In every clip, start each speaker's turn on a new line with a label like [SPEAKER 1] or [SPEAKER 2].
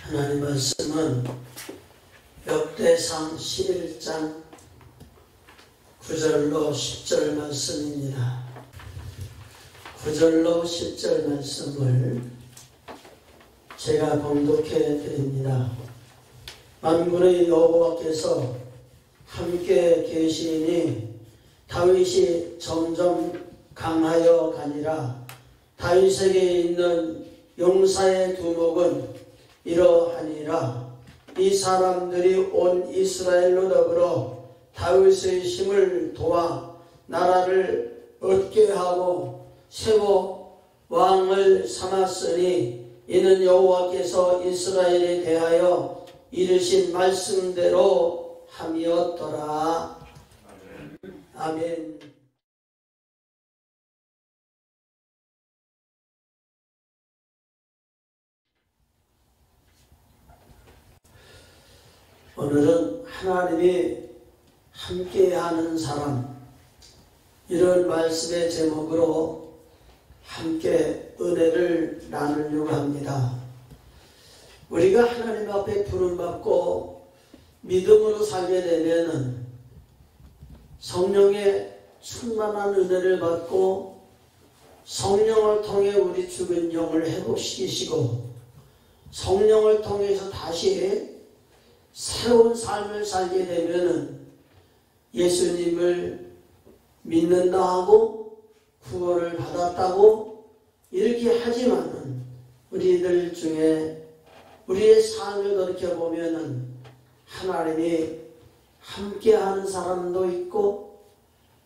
[SPEAKER 1] 하나님 말씀은 역대상 11장 9절로 10절 말씀입니다. 9절로 10절 말씀을 제가 봉독해 드립니다. 만군의 여호와께서 함께 계시니 다윗이 점점 강하여 가니라. 다윗에게 있는 용사의 두목은 이러하니라. 이 사람들이 온 이스라엘로 더불어 다윗의 힘을 도와 나라를 얻게 하고 세워 왕을 삼았으니 이는 여호와께서 이스라엘에 대하여 이르신 말씀대로 함이었더라. 아멘. 오늘은 하나님이 함께하는 사람, 이런 말씀의 제목으로 함께 은혜를 나누려고 합니다. 우리가 하나님 앞에 부름받고 믿음으로 살게 되면 성령의 충만한 은혜를 받고 성령을 통해 우리 죽은 영을 회복시키시고 성령을 통해서 다시 새로운 삶을 살게 되면 예수님을 믿는다 하고 구원을 받았다고 이렇게 하지만은 우리들 중에 우리의 삶을 돌이켜보면은 하나님이 함께하는 사람도 있고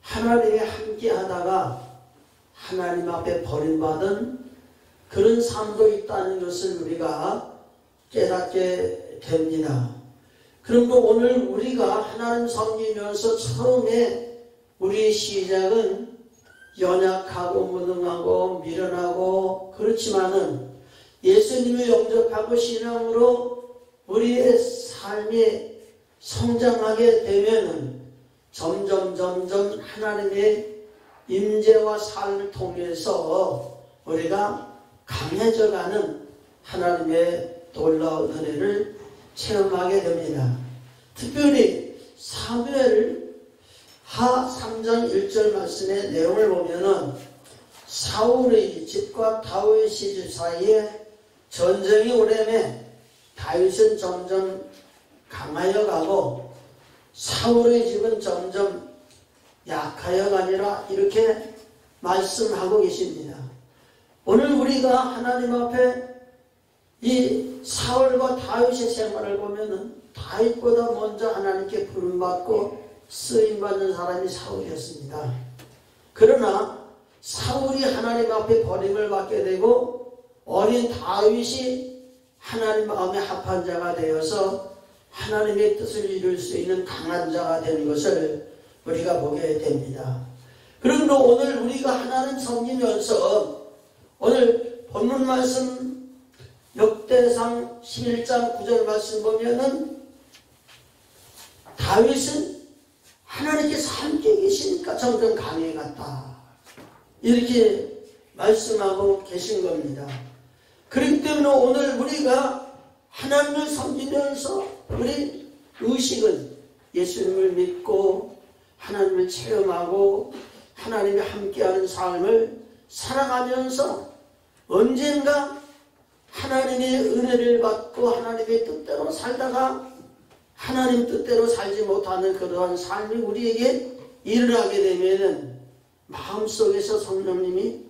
[SPEAKER 1] 하나님이 함께하다가 하나님 앞에 버림받은 그런 삶도 있다는 것을 우리가 깨닫게 됩니다. 그런데 오늘 우리가 하나님 섬기면서 처음에 우리의 시작은 연약하고 무능하고 미련하고 그렇지만은 예수님을 영접하고 신앙으로 우리의 삶이 성장하게 되면은 점점 하나님의 임재와 삶을 통해서 우리가 강해져가는 하나님의 놀라운 은혜를 체험하게 됩니다. 특별히 사무엘 하 3장 1절 말씀의 내용을 보면은 사울의 집과 다윗의 집 사이에 전쟁이 오래매 다윗은 점점 강하여 가고 사울의 집은 점점 약하여 가니라 이렇게 말씀하고 계십니다. 오늘 우리가 하나님 앞에 이 사울과 다윗의 생활을 보면은 다윗보다 먼저 하나님께 부름받고 쓰임받는 사람이 사울이었습니다. 그러나 사울이 하나님 앞에 버림을 받게 되고 어린 다윗이 하나님 마음에 합한 자가 되어서 하나님의 뜻을 이룰 수 있는 강한 자가 되는 것을 우리가 보게 됩니다. 그러므로 오늘 우리가 하나님 섬기면서 오늘 본문 말씀 역대상 11장 9절 말씀 보면은 다윗은 하나님께서 함께 계시니까 점점 강해갔다 이렇게 말씀하고 계신 겁니다. 그렇기 때문에 오늘 우리가 하나님을 섬기면서 우리 의식은 예수님을 믿고 하나님을 체험하고 하나님이 함께하는 삶을 살아가면서 언젠가 하나님의 은혜를 받고 하나님의 뜻대로 살다가 하나님 뜻대로 살지 못하는 그러한 삶이 우리에게 일어나게 되면 마음속에서 성령님이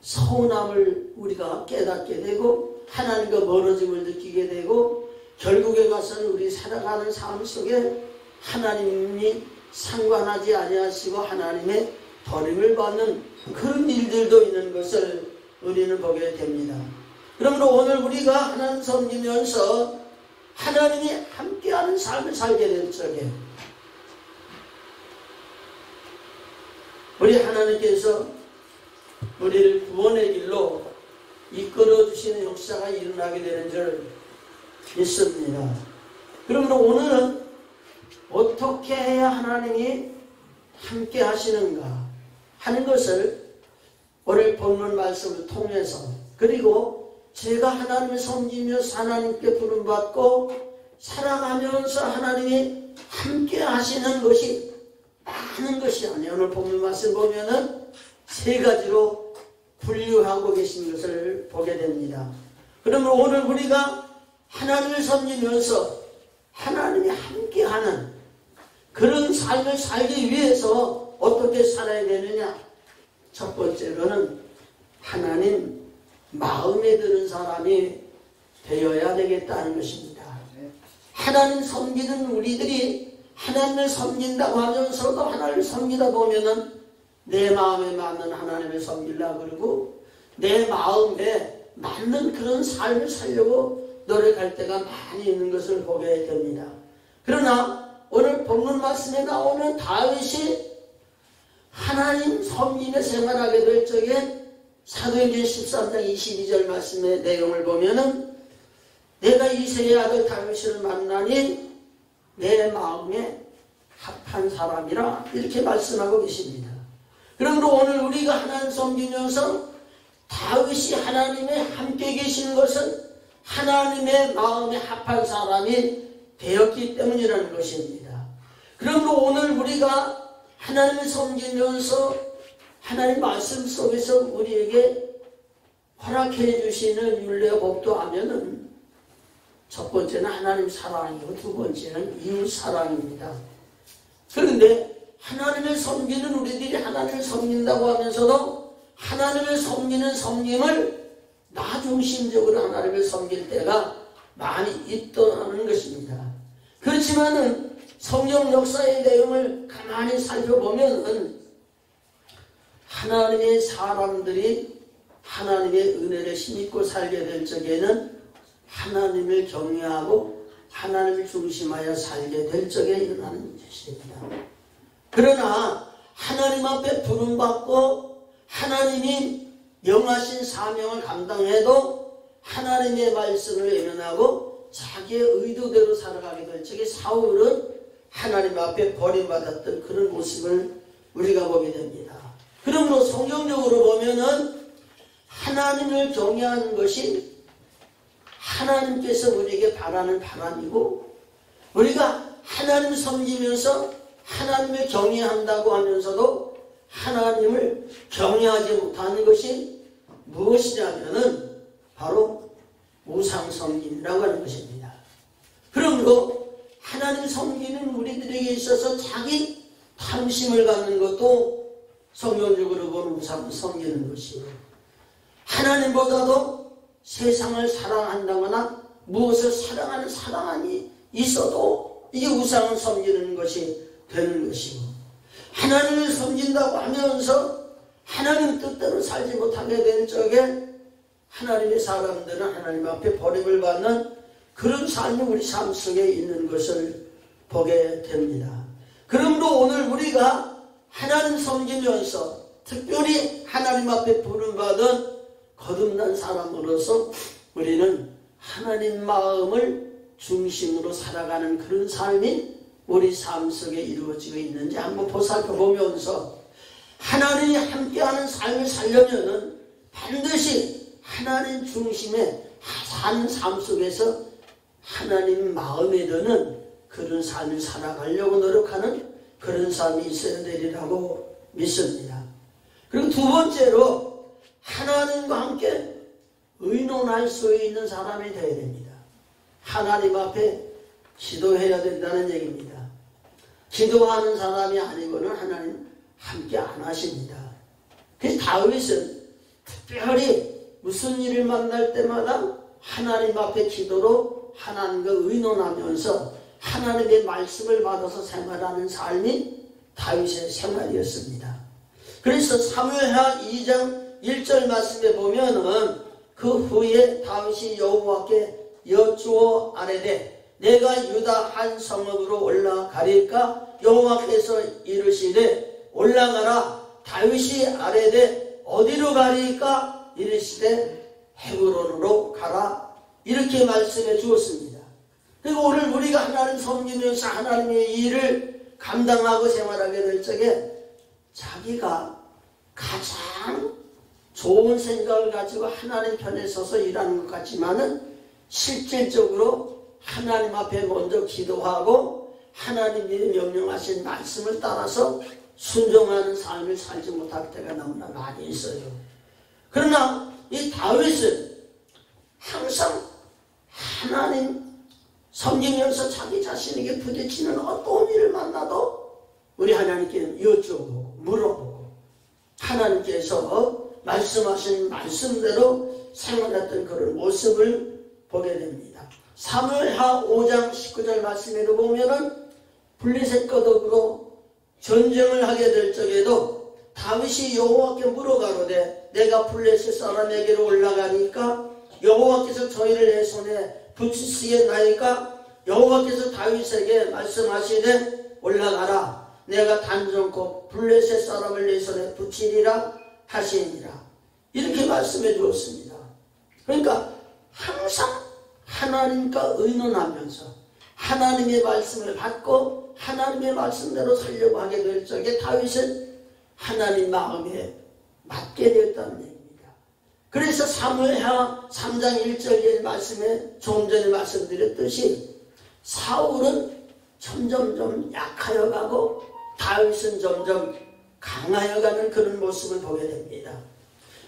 [SPEAKER 1] 서운함을 우리가 깨닫게 되고 하나님과 멀어짐을 느끼게 되고 결국에 가서는 우리 살아가는 삶 속에 하나님이 상관하지 아니하시고 하나님의 버림을 받는 그런 일들도 있는 것을 우리는 보게 됩니다. 그러므로 오늘 우리가 하나님 섬기면서 하나님이 함께하는 삶을 살게 될 적에 우리 하나님께서 우리를 구원의 길로 이끌어 주시는 역사가 일어나게 되는 줄 믿습니다. 그러므로 오늘은 어떻게 해야 하나님이 함께 하시는가 하는 것을 오늘 본문 말씀을 통해서 그리고 제가 하나님을 섬기면서 하나님께 부름받고 살아가면서 하나님이 함께 하시는 것이 많은 것이 아니에요. 오늘 본문 말씀 보면은 세 가지로 분류하고 계신 것을 보게 됩니다. 그러면 오늘 우리가 하나님을 섬기면서 하나님이 함께하는 그런 삶을 살기 위해서 어떻게 살아야 되느냐? 첫 번째로는 하나님 마음에 드는 사람이 되어야 되겠다는 것입니다. 하나님 섬기는 우리들이 하나님을 섬긴다고 하면서도 하나님을 섬기다 보면은 내 마음에 맞는 하나님을 섬기려고 그러고 내 마음에 맞는 그런 삶을 살려고 노력할 때가 많이 있는 것을 보게 됩니다. 그러나 오늘 본문 말씀에 나오는 다윗이 하나님 섬김에 생활하게 될 적에 사도행전 13장 22절 말씀의 내용을 보면은 내가 이새의 아들 다윗을 만나니 내 마음에 합한 사람이라 이렇게 말씀하고 계십니다. 그러므로 오늘 우리가 하나님 섬기면서 다윗이 하나님의 함께 계신 것은 하나님의 마음에 합한 사람이 되었기 때문이라는 것입니다. 그러므로 오늘 우리가 하나님을 섬기면서 하나님 말씀 속에서 우리에게 허락해 주시는 율례와 법도 하면은 첫 번째는 하나님 사랑이고 두 번째는 이웃 사랑입니다. 그런데 하나님을 섬기는 우리들이 하나님을 섬긴다고 하면서도 하나님을 섬기는 섬김을 나 중심적으로 하나님을 섬길 때가 많이 있다는 것입니다. 그렇지만은 성경 역사의 내용을 가만히 살펴보면은 하나님의 사람들이 하나님의 은혜를 힘입고 살게 될 적에는 하나님을 경외하고 하나님을 중심하여 살게 될 적에 일어나는 것입니다. 그러나 하나님 앞에 부름받고 하나님이 명하신 사명을 감당해도 하나님의 말씀을 외면하고 자기의 의도대로 살아가게 될 적에 사울은 하나님 앞에 버림받았던 그런 모습을 우리가 보게 됩니다. 그러므로 성경적으로 보면은 하나님을 경외하는 것이 하나님께서 우리에게 바라는 바람이고 우리가 하나님을 섬기면서 하나님을 경외한다고 하면서도 하나님을 경외하지 못하는 것이 무엇이냐면은 바로 우상 섬김이라고 하는 것입니다. 그러므로 하나님 섬기는 우리들에게 있어서 자기 탐심을 갖는 것도 성경적으로 보는 우상 섬기는 것이고 하나님보다도 세상을 사랑한다거나 무엇을 사랑하는 사랑함이 있어도 이게 우상을 섬기는 것이 되는 것이고 하나님을 섬긴다고 하면서 하나님 뜻대로 살지 못하게 된 적에 하나님의 사람들은 하나님 앞에 버림을 받는 그런 삶이 우리 삶 속에 있는 것을 보게 됩니다. 그러므로 오늘 우리가 하나님 섬기면서 특별히 하나님 앞에 부름받은 거듭난 사람으로서 우리는 하나님 마음을 중심으로 살아가는 그런 삶이 우리 삶 속에 이루어지고 있는지 한번 보살펴보면서 하나님이 함께하는 삶을 살려면은 반드시 하나님 중심의 산 삶 속에서 하나님 마음에 드는 그런 삶을 살아가려고 노력하는 그런 삶이 있어야 되리라고 믿습니다. 그리고 두 번째로 하나님과 함께 의논할 수 있는 사람이 되어야 됩니다. 하나님 앞에 기도해야 된다는 얘기입니다. 기도하는 사람이 아니고는 하나님 함께 안 하십니다. 그래서 다윗은 특별히 무슨 일을 만날 때마다 하나님 앞에 기도로 하나님과 의논하면서 하나님의 말씀을 받아서 생활하는 삶이 다윗의 생활이었습니다. 그래서 사무엘하 2장 1절 말씀에 보면은 그 후에 다윗이 여호와께 여쭈어 아뢰되 내가 유다 한 성읍으로 올라가리까 여호와께서 이르시되 올라가라. 다윗이 아뢰되 어디로 가리까 이르시되 헤브론으로 가라. 이렇게 말씀해 주었습니다. 그리고 오늘 우리가 하나님 섬기면서 하나님의 일을 감당하고 생활하게 될 적에 자기가 가장 좋은 생각을 가지고 하나님 편에 서서 일하는 것 같지만은 실질적으로 하나님 앞에 먼저 기도하고 하나님이 명령하신 말씀을 따라서 순종하는 삶을 살지 못할 때가 너무나 많이 있어요. 그러나 이 다윗은 항상 하나님 섬기면서 자기 자신에게 부딪히는 어떤 일을 만나도 우리 하나님께 여쭈고 물어보고 하나님께서 말씀하신 말씀대로 생활했던 그런 모습을 보게 됩니다. 사무엘하 5장 19절 말씀에도 보면은 블레셋과 더불어 전쟁을 하게 될 적에도 다윗이 여호와께 물어가로되 내가 블레셋 사람에게로 올라가니까 여호와께서 저희를 내 손에 붙이시겠나이까? 여호와께서 다윗에게 말씀하시되 올라가라 내가 단정코 블레셋 사람을 내 손에 붙이리라 하시니라. 이렇게 말씀해 주었습니다. 그러니까 항상 하나님과 의논하면서 하나님의 말씀을 받고 하나님의 말씀대로 살려고 하게 될 적에 다윗은 하나님 마음에 맞게 되었다는 얘기입니다. 그래서 사무엘하 3장 1절의 말씀에 조금 전에 말씀드렸듯이 사울은 점점점 약하여 가고 다윗은 점점 강하여 가는 그런 모습을 보게 됩니다.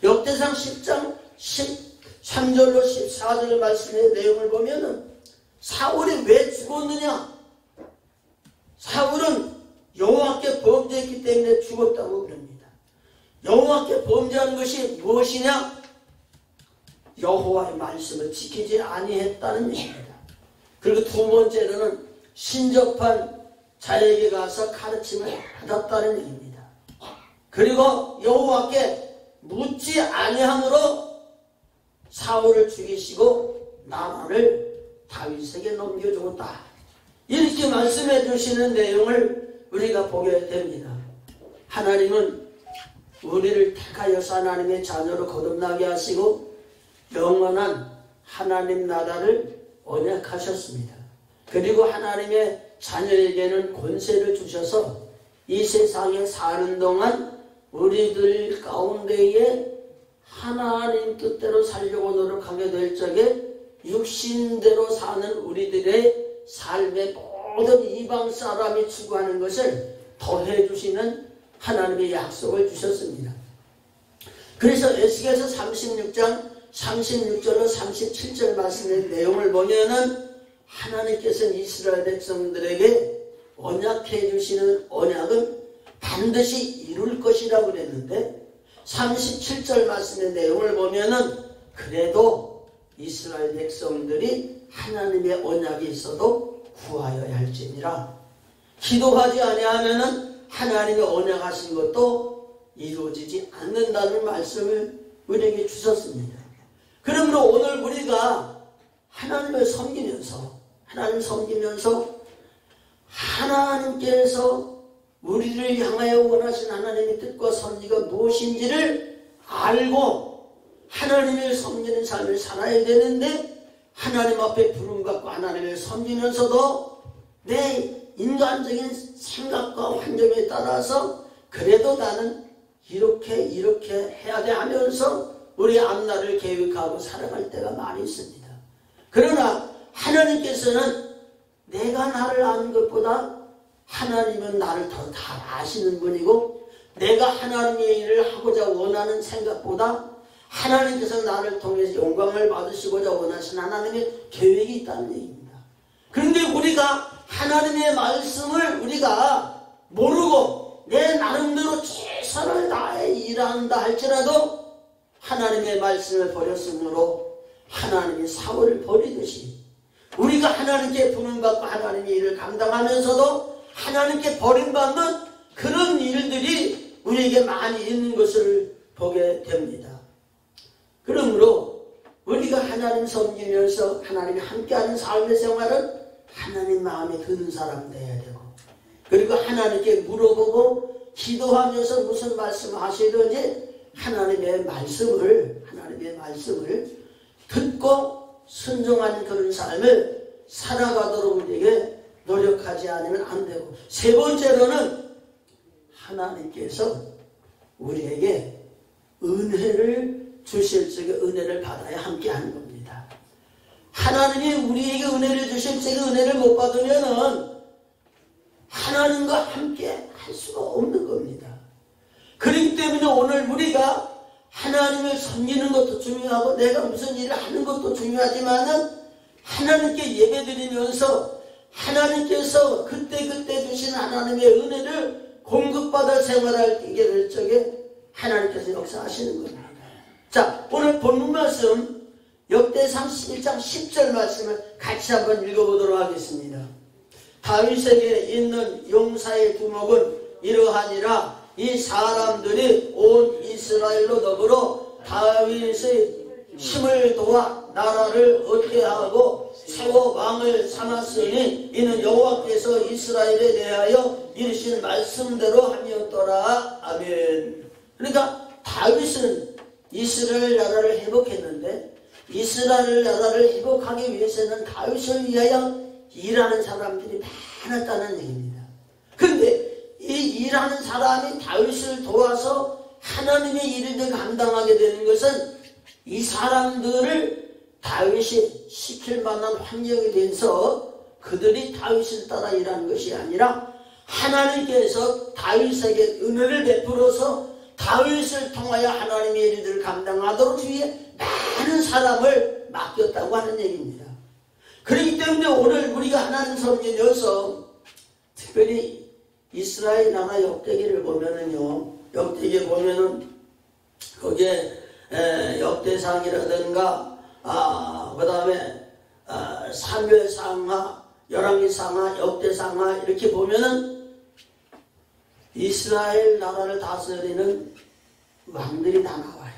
[SPEAKER 1] 역대상 10장 13절로 14절 말씀의 내용을 보면은 사울이 왜 죽었느냐? 사울은 여호와께 범죄했기 때문에 죽었다고 그럽니다. 여호와께 범죄한 것이 무엇이냐? 여호와의 말씀을 지키지 아니했다는 얘기입니다. 그리고 두 번째로는 신접한 자에게 가서 가르침을 받았다는 얘기입니다. 그리고 여호와께 묻지 아니함으로 사울을 죽이시고 나만을 다윗에게 넘겨주었다. 이렇게 말씀해 주시는 내용을 우리가 보게 됩니다. 하나님은 우리를 택하여서 하나님의 자녀로 거듭나게 하시고 영원한 하나님 나라를 언약하셨습니다. 그리고 하나님의 자녀에게는 권세를 주셔서 이 세상에 사는 동안 우리들 가운데에 하나님 뜻대로 살려고 노력하게 될 적에 육신대로 사는 우리들의 삶의 모든 이방 사람이 추구하는 것을 더해 주시는 하나님의 약속을 주셨습니다. 그래서 에스겔서 36장 36절로 37절 말씀의 내용을 보면은 하나님께서는 이스라엘 백성들에게 언약해 주시는 언약은 반드시 이룰 것이라고 그랬는데 37절 말씀의 내용을 보면은 그래도 이스라엘 백성들이 하나님의 언약이 있어도 구하여야 할지니라. 기도하지 아니하면은 하나님의 언약하신 것도 이루어지지 않는다는 말씀을 우리에게 주셨습니다. 그러므로 오늘 우리가 하나님을 섬기면서 하나님께서 우리를 향하여 원하신 하나님의 뜻과 섭리가 무엇인지를 알고 하나님을 섬기는 삶을 살아야 되는데 하나님 앞에 부름받고 하나님을 섬기면서도 내 인간적인 생각과 환경에 따라서 그래도 나는 이렇게 해야 돼 하면서 우리 앞날을 계획하고 살아갈 때가 많이 있습니다. 그러나 하나님께서는 내가 나를 아는 것보다 하나님은 나를 더 잘 아시는 분이고 내가 하나님의 일을 하고자 원하는 생각보다 하나님께서 나를 통해서 영광을 받으시고자 원하시는 하나님의 계획이 있다는 얘기입니다. 그런데 우리가 하나님의 말씀을 우리가 모르고 내 나름대로 최선을 다해 일한다 할지라도 하나님의 말씀을 버렸으므로 하나님이 사울을 버리듯이 우리가 하나님께 부름받고 하나님의 일을 감당하면서도 하나님께 버림받는 그런 일들이 우리에게 많이 있는 것을 보게 됩니다. 그러므로 우리가 하나님 섬기면서 하나님이 함께하는 삶의 생활은 하나님 마음에 드는 사람 되어야 되고 그리고 하나님께 물어보고 기도하면서 무슨 말씀을 하시든지 하나님의 말씀을 듣고 순종하는 그런 삶을 살아가도록 우리에게 노력하지 않으면 안 되고 세 번째로는 하나님께서 우리에게 은혜를 주실 적에 은혜를 받아야 함께 하는 겁니다. 하나님이 우리에게 은혜를 주실 적에 은혜를 못 받으면은 하나님과 함께 할 수가 없는 겁니다. 그렇기 때문에 오늘 우리가 하나님을 섬기는 것도 중요하고 내가 무슨 일을 하는 것도 중요하지만은 하나님께 예배드리면서 하나님께서 그때그때 주신 하나님의 은혜를 공급받아 생활할 때 적에 하나님께서 역사하시는 겁니다. 자, 오늘 본문 말씀 역대상 11장 10절 말씀을 같이 한번 읽어보도록 하겠습니다. 다윗에게 있는 용사의 두목은 이러하니라. 이 사람들이 온 이스라엘로 더불어 다윗의 힘을 도와 나라를 얻게 하고 세워 왕을 삼았으니 이는 여호와께서 이스라엘에 대하여 이르신 말씀대로 함이었더라. 아멘. 그러니까 다윗은 이스라엘 나라를 회복했는데 이스라엘 나라를 회복하기 위해서는 다윗을 위하여 일하는 사람들이 많았다는 얘기입니다. 그런데 이 일하는 사람이 다윗을 도와서 하나님의 일을 감당하게 되는 것은 이 사람들을 다윗이 시킬 만한 환경이 돼서 그들이 다윗을 따라 일하는 것이 아니라 하나님께서 다윗에게 은혜를 베풀어서 다윗을 통하여 하나님의 일들을 감당하도록 주위에 많은 사람을 맡겼다고 하는 얘기입니다. 그렇기 때문에 오늘 우리가 하나님 섬기면서 특별히 이스라엘 나라 역대기를 보면은요, 역대기에 보면은 거기에 역대상이라든가 그 다음에 사무엘상하, 열왕기상하, 역대상하 이렇게 보면은 이스라엘 나라를 다스리는 왕들이 다 나와요.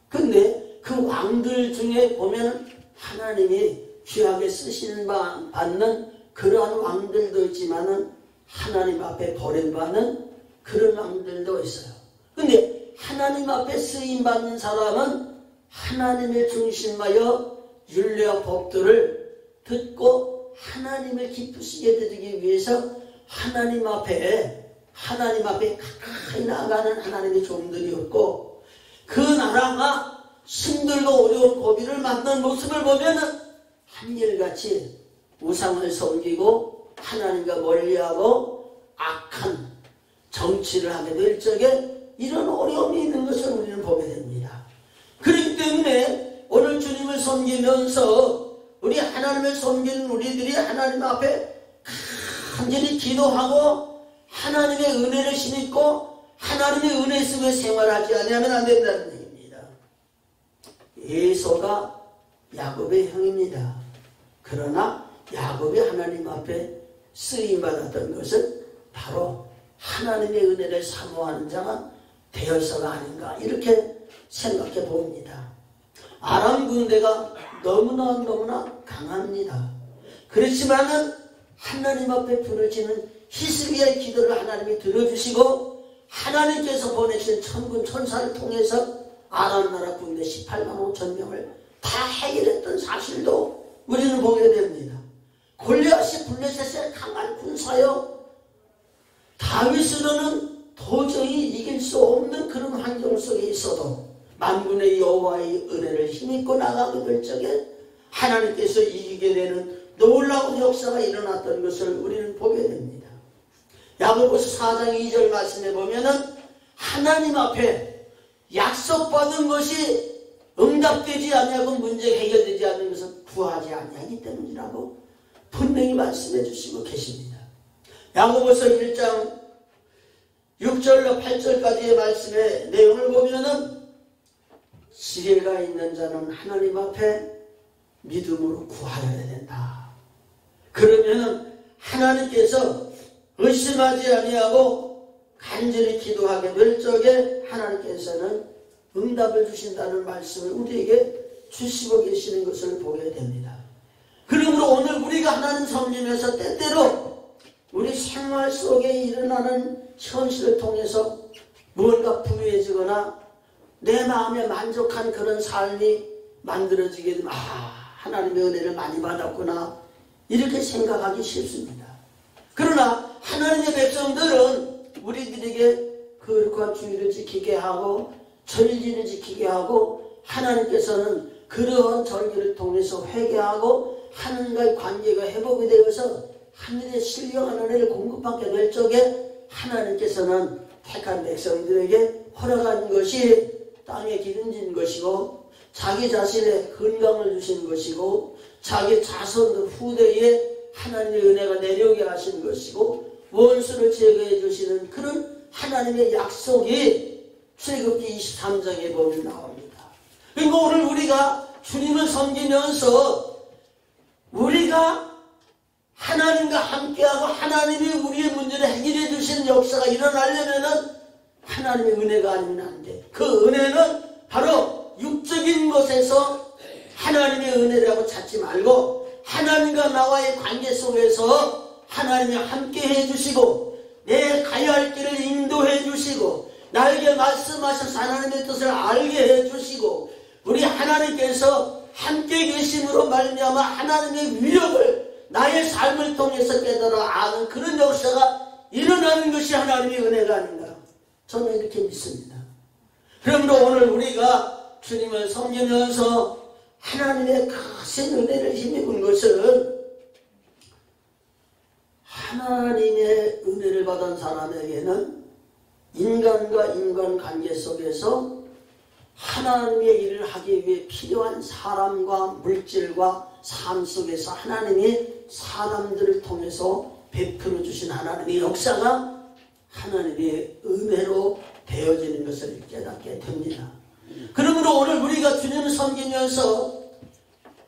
[SPEAKER 1] 근데 그 왕들 중에 보면 하나님이 귀하게 쓰시는 받는 그러한 왕들도 있지만은 하나님 앞에 버림받는 그런 왕들도 있어요. 근데 하나님 앞에 쓰임받는 사람은 하나님을 중심하여 율례와 법들을 듣고 하나님을 기쁘시게 드리기 위해서 하나님 앞에 가까이 나아가는 하나님의 종들이었고, 그 나라가 힘들고 어려운 고비를 만난 모습을 보면은 한결같이 우상을 섬기고 하나님과 멀리하고 악한 정치를 하게 될 적에 이런 어려움이 있는 것을 우리는 보게 됩니다. 그렇기 때문에 오늘 주님을 섬기면서 우리 하나님을 섬기는 우리들이 하나님 앞에 간절히 기도하고 하나님의 은혜를 힘입고 하나님의 은혜 속에 생활하지 않으면 안 된다는 얘기입니다. 에서가 야곱의 형입니다. 그러나 야곱이 하나님 앞에 쓰임받았던 것은 바로 하나님의 은혜를 사모하는 자가 되어서가 아닌가 이렇게 생각해 봅니다. 아람 군대가 너무나 강합니다. 그렇지만은 하나님 앞에 부르짖는 히스기야의 기도를 하나님이 들어주시고 하나님께서 보내신 천군 천사를 통해서 아람 나라 군대 18만 5천 명을 다 해결했던 사실도 우리는 보게 됩니다. 골리앗이 블레셋의 강한 군사요, 다윗으로는 도저히 이길 수 없는 그런 환경 속에 있어도 만군의 여호와의 은혜를 힘입고 나가게 될 적에 하나님께서 이기게 되는 놀라운 역사가 일어났던 것을 우리는 보게 됩니다. 야고보서 4장 2절 말씀에 보면은 하나님 앞에 약속받은 것이 응답되지 아니하고 문제가 해결되지 않는 것은 구하지 아니하기 때문이라고 분명히 말씀해 주시고 계십니다. 야고보서 1장 6절로 8절까지의 말씀의 내용을 보면은 지혜가 있는 자는 하나님 앞에 믿음으로 구하여야 된다. 그러면은 하나님께서 의심하지 아니하고 간절히 기도하게 될 적에 하나님께서는 응답을 주신다는 말씀을 우리에게 주시고 계시는 것을 보게 됩니다. 그러므로 오늘 우리가 하나님 섬기면서 때때로 우리 생활 속에 일어나는 현실을 통해서 무언가 부유해지거나 내 마음에 만족한 그런 삶이 만들어지게 되면 하나님의 은혜를 많이 받았구나 이렇게 생각하기 쉽습니다. 그러나 하나님의 백성들은 우리들에게 거룩한 주의를 지키게 하고 절기를 지키게 하고 하나님께서는 그러한 절기를 통해서 회개하고 하나님과의 관계가 회복이 되어서 하늘의 신령한 은혜를 공급받게 될 적에 하나님께서는 택한 백성들에게 허락한 것이 땅에 기름진 것이고 자기 자신의 건강을 주신 것이고 자기 자손 후대에 하나님의 은혜가 내려오게 하신 것이고 원수를 제거해 주시는 그런 하나님의 약속이 출애굽기 23장에 보면 나옵니다. 그러니까 오늘 우리가 주님을 섬기면서 우리가 하나님과 함께하고 하나님이 우리의 문제를 해결해 주시는 역사가 일어나려면은 하나님의 은혜가 아니면 안 돼. 그 은혜는 바로 육적인 것에서 하나님의 은혜라고 찾지 말고 하나님과 나와의 관계 속에서 하나님이 함께 해주시고 내 가야 할 길을 인도해 주시고 나에게 말씀하셔서 하나님의 뜻을 알게 해주시고 우리 하나님께서 함께 계심으로 말미암아 하나님의 위력을 나의 삶을 통해서 깨달아 아는 그런 역사가 일어나는 것이 하나님의 은혜가 아닌가 저는 이렇게 믿습니다. 그러므로 오늘 우리가 주님을 섬기면서 하나님의 크신 은혜를 힘입은 것은 하나님의 은혜를 받은 사람에게는 인간과 인간관계 속에서 하나님의 일을 하기 위해 필요한 사람과 물질과 삶 속에서 하나님이 사람들을 통해서 베풀어 주신 하나님의 역사가 하나님의 은혜로 되어지는 것을 깨닫게 됩니다. 그러므로 오늘 우리가 주님을 섬기면서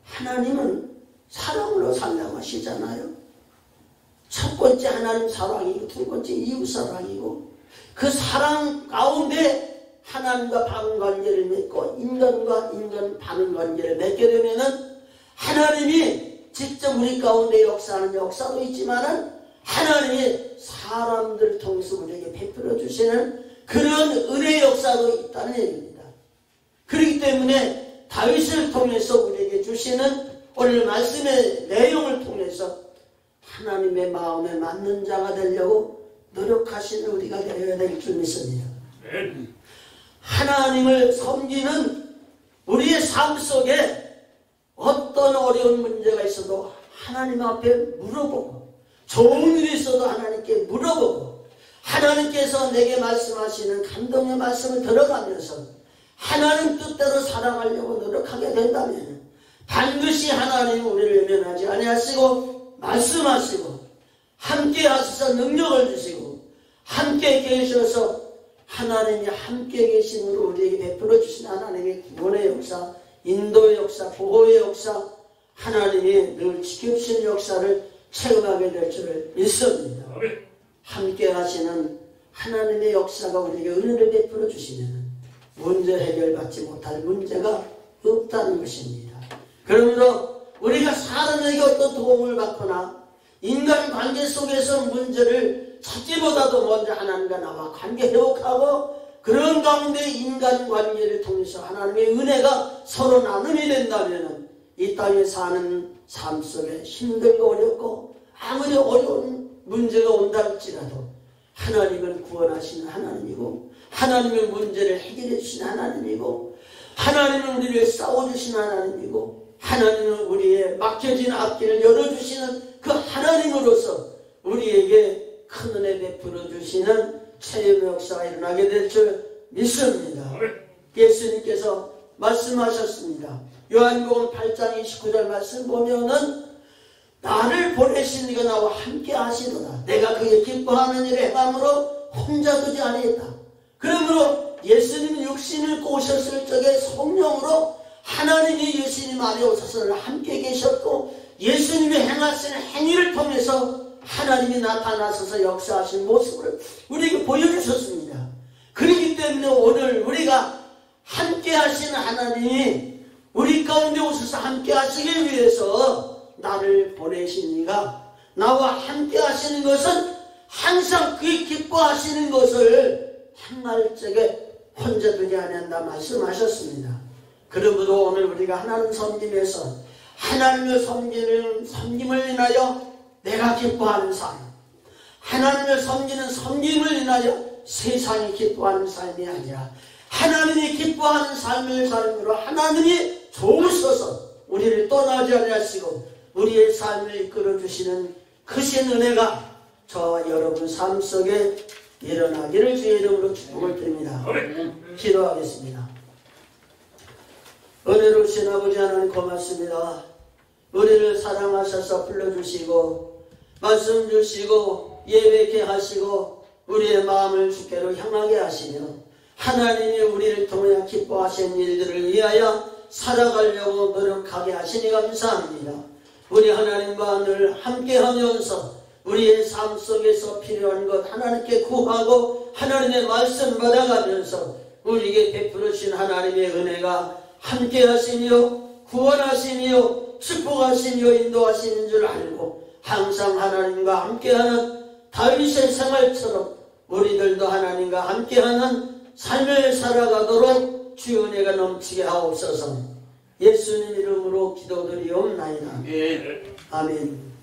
[SPEAKER 1] 하나님은 사랑으로 살려하시잖아요. 첫 번째 하나님 사랑이고 두 번째 이웃 사랑이고 그 사랑 가운데 하나님과 바른 관계를 맺고 인간과 인간 바른 관계를 맺게 되면은 하나님이 직접 우리 가운데 역사하는 역사도 있지만은 하나님이 사람들을 통해서 우리에게 베풀어 주시는 그런 은혜의 역사도 있다는 얘기입니다. 그렇기 때문에 다윗을 통해서 우리에게 주시는 오늘 말씀의 내용을 통해서 하나님의 마음에 맞는 자가 되려고 노력하시는 우리가 되어야 될 줄 믿습니다. 하나님을 섬기는 우리의 삶 속에 어떤 어려운 문제가 있어도 하나님 앞에 물어보고 좋은 일이 있어도 하나님께 물어보고 하나님께서 내게 말씀하시는 감동의 말씀을 들어가면서 하나님 뜻대로 살아가려고 노력하게 된다면 반드시 하나님은 우리를 외면하지 아니하시고 말씀하시고 함께 하셔서 능력을 주시고 함께 계셔서 하나님이 함께 계심으로 우리에게 베풀어 주신 하나님의 구원의 역사, 인도의 역사, 보호의 역사, 하나님이 늘 지켜주시는 역사를 체험하게 될 줄을 믿습니다. 함께 하시는 하나님의 역사가 우리에게 은혜를 베풀어 주시면 문제 해결받지 못할 문제가 없다는 것입니다. 그러므로 우리가 사람에게 어떤 도움을 받거나 인간관계 속에서 문제를 찾기보다도 먼저 하나님과 나와 관계 회복하고 그런 가운데 인간관계를 통해서 하나님의 은혜가 서로 나눔이 된다면 이 땅에 사는 삶 속에 힘들고 어렵고 아무리 어려운 문제가 온다 할지라도 하나님은 구원하시는 하나님이고 하나님의 문제를 해결해 주시는 하나님이고 하나님은 우리를 싸워주시는 하나님이고 하나님은 우리의 막혀진 앞길을 열어주시는 그 하나님으로서 우리에게 큰 은혜 베풀어 주시는 체험의 역사가 일어나게 될 줄 믿습니다. 예수님께서 말씀하셨습니다. 요한복음 8장 29절 말씀 보면은 나를 보내신 이가 나와 함께 하시도다. 내가 그의 기뻐하는 일에 행함으로 혼자 두지 아니했다. 그러므로 예수님이 육신을 꼬셨을 적에 성령으로 하나님이 예수님 안에 오셔서 함께 계셨고 예수님이 행하시는 행위를 통해서 하나님이 나타나셔서 역사하신 모습을 우리에게 보여주셨습니다. 그렇기 때문에 오늘 우리가 함께 하시는 하나님이 우리 가운데 오셔서 함께 하시기 위해서 나를 보내신 이가 나와 함께 하시는 것은 항상 그의 기뻐하시는 것을 행할 적에 혼자 두지 아니한다 말씀하셨습니다. 그러므로 오늘 우리가 하나님 섬김에서 하나님을 섬기는 섬김을 인하여 내가 기뻐하는 삶, 하나님을 섬기는 섬김을 인하여 세상이 기뻐하는 삶이 아니라 하나님이 기뻐하는 삶을 삶으로 하나님이 좋으셔서 우리를 떠나지 아니하시고 우리의 삶을 이끌어 주시는 크신 은혜가 저와 여러분 삶 속에 일어나기를 주의 이름으로 축복을 드립니다. 기도하겠습니다. 은혜로우신 아버지 하나님 고맙습니다. 우리를 사랑하셔서 불러주시고 말씀 주시고 예배케 하시고 우리의 마음을 주께로 향하게 하시며 하나님이 우리를 통해 기뻐하신 일들을 위하여 살아가려고 노력하게 하시니 감사합니다. 우리 하나님과 늘 함께하면서 우리의 삶 속에서 필요한 것 하나님께 구하고 하나님의 말씀 받아가면서 우리에게 베풀어 주신 하나님의 은혜가 함께하시며 구원하시며 축복하시며 인도하시는 줄 알고 항상 하나님과 함께하는 다윗의 생활처럼 우리들도 하나님과 함께하는 삶을 살아가도록 주의 은혜가 넘치게 하옵소서. 예수님 이름으로 기도드리옵나이다. 아멘.